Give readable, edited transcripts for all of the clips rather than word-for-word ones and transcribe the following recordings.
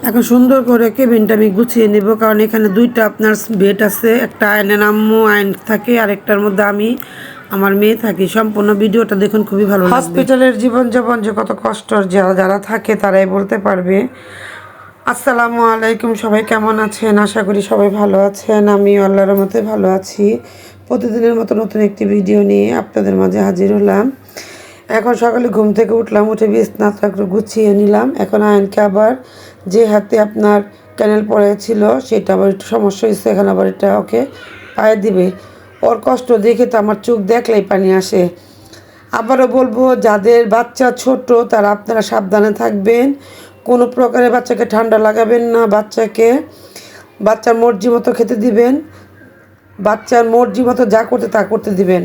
এখন সুন্দর করে কেবিনটা আমি গুছিয়ে নেব, কারণ এখানে দুইটা আপনার বেড আছে। একটা আয়নের আম্মু আইন থাকে, আরেকটার মধ্যে আমি আমার মেয়ে থাকি। সম্পূর্ণ ভিডিওটা দেখুন, খুবই ভালো লাগবে। হসপিটালের জীবনযাপন যে কত কষ্টর, যারা যারা থাকে তারাই বলতে পারবে। আসসালামু আলাইকুম, সবাই কেমন আছেন? আশা করি সবাই ভালো আছেন। আমি আল্লাহর মতে ভালো আছি। প্রতিদিনের মতো নতুন একটি ভিডিও নিয়ে আপনাদের মাঝে হাজির হলাম। এখন সকালে ঘুম থেকে উঠলাম, উঠে বিছানাটা একটু গুছিয়ে নিলাম। এখন আয়নকে আবার যে হাতে আপনার ক্যানেল পড়েছিল সেটা আবার একটু সমস্যা হয়েছে, এখন আবার এটা ওকে পায়ে দিবে। ওর কষ্ট দেখে তো আমার চোখ দেখলেই পানি আসে। আবারও বলবো, যাদের বাচ্চা ছোট তারা আপনারা সাবধানে থাকবেন। কোনো প্রকারে বাচ্চাকে ঠান্ডা লাগাবেন না, বাচ্চার মর্জি মতো খেতে দিবেন, বাচ্চার মর্জি মতো যা করতে তা করতে দিবেন।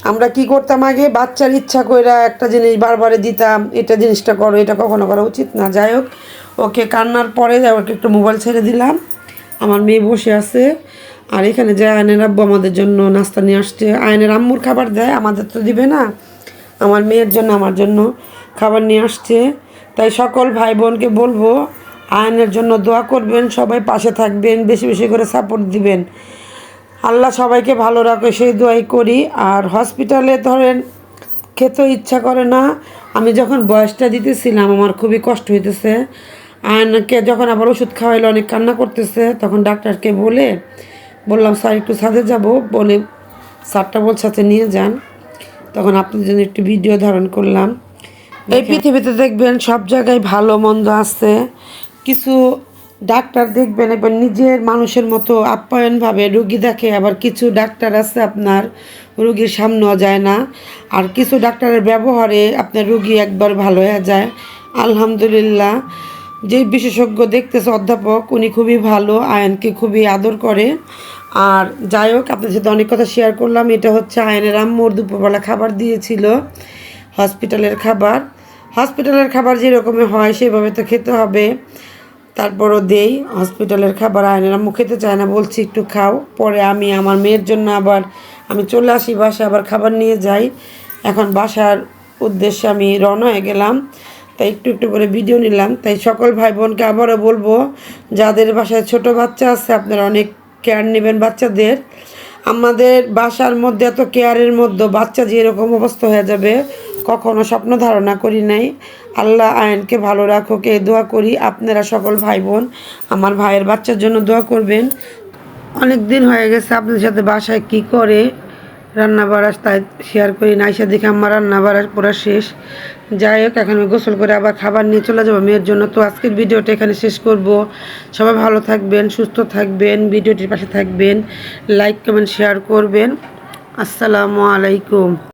আমরা কি করতাম আগে, বাচ্চার ইচ্ছা কইরা একটা জিনিস বারবারে দিতাম, এটা জিনিসটা করো, এটা কখনো করা উচিত না। যাই হোক, ওকে কান্নার পরে ওকে একটু মোবাইল ছেড়ে দিলাম। আমার মেয়ে বসে আছে, আর এখানে যে আয়নের আব্বু আমাদের জন্য নাস্তা নিয়ে আসছে। আয়নের আম্মুর খাবার দেয়, আমাদের তো দিবে না। আমার মেয়ের জন্য আমার জন্য খাবার নিয়ে আসছে। তাই সকল ভাই বোনকে বলবো, আয়নের জন্য দোয়া করবেন, সবাই পাশে থাকবেন, বেশি বেশি করে সাপোর্ট দিবেন। আল্লাহ সবাইকে ভালো রাখে সেই দোয়াই করি। আর হসপিটালে ধরেন খেতেও ইচ্ছা করে না। আমি যখন বয়সটা দিতেছিলাম আমার খুবই কষ্ট হইতেছে। আয়নকে যখন আবার ওষুধ খাওয়াইলে অনেক কান্না করতেছে, তখন ডাক্তারকে বললাম স্যার একটু ছাদে যাব, বলে স্যারটা বলছে আচ্ছা নিয়ে যান। তখন আপনাদের জন্য একটু ভিডিও ধারণ করলাম। এই পৃথিবীতে দেখবেন সব জায়গায় ভালো মন্দ আছে। কিছু ডাক্তার দেখবেন এবার নিজের মানুষের মতো আপ্যায়নভাবে রুগী দেখে, আবার কিছু ডাক্তার আছে আপনার রুগীর সামনেও যায় না। আর কিছু ডাক্তারের ব্যবহারে আপনার রুগী একবার ভালো হয়ে যায়। আলহামদুলিল্লাহ, যে বিশেষজ্ঞ দেখতেছে অধ্যাপক, উনি খুবই ভালো, আয়নকে খুবই আদর করে। আর যাই হোক, আপনার সাথে অনেক কথা শেয়ার করলাম। এটা হচ্ছে আয়নের আম্মুর দুপুরবেলা খাবার দিয়েছিল, হসপিটালের খাবার যেরকমের হয় সেভাবে তো খেতে হবে। তারপরও দেই হসপিটালের খাবার। আয়নের আম্মু খেতে চায় না, বলছি একটু খাও। পরে আমি আমার মেয়ের জন্য আবার আমি চলে আসি বাসায়, আবার খাবার নিয়ে যাই। এখন বাসার উদ্দেশ্যে আমি রওনা হয়ে গেলাম, তাই একটু একটু করে ভিডিও নিলাম। তাই সকল ভাই বোনকে আবারও বলবো, যাদের বাসায় ছোট বাচ্চা আছে আপনারা অনেক কেয়ার নেবেন বাচ্চাদের। আমাদের বাসার মধ্যে এত কেয়ারের মধ্যে বাচ্চা যে এরকম অবস্থা হয়ে যাবে কখনো স্বপ্ন ধারণা করি নাই। আল্লাহ আয়নকে ভালো রাখুক এই দোয়া করি। আপনারা সকল ভাই বোন আমার ভাইয়ের বাচ্চার জন্য দোয়া করবেন। অনেক দিন হয়ে গেছে আপনাদের সাথে বাসায় কি করে রান্না বাড়া তাই শেয়ার করি না। এসে দেখে আমার রান্না বাড়া পুরো শেষ। যাই হোক, এখন আমি গোসল করে আবার খাবার নিয়ে চলে যাবো মেয়ের জন্য। তো আজকের ভিডিওটা এখানে শেষ করব। সবাই ভালো থাকবেন, সুস্থ থাকবেন, ভিডিওটির পাশে থাকবেন, লাইক কমেন্ট শেয়ার করবেন। আসসালামু আলাইকুম।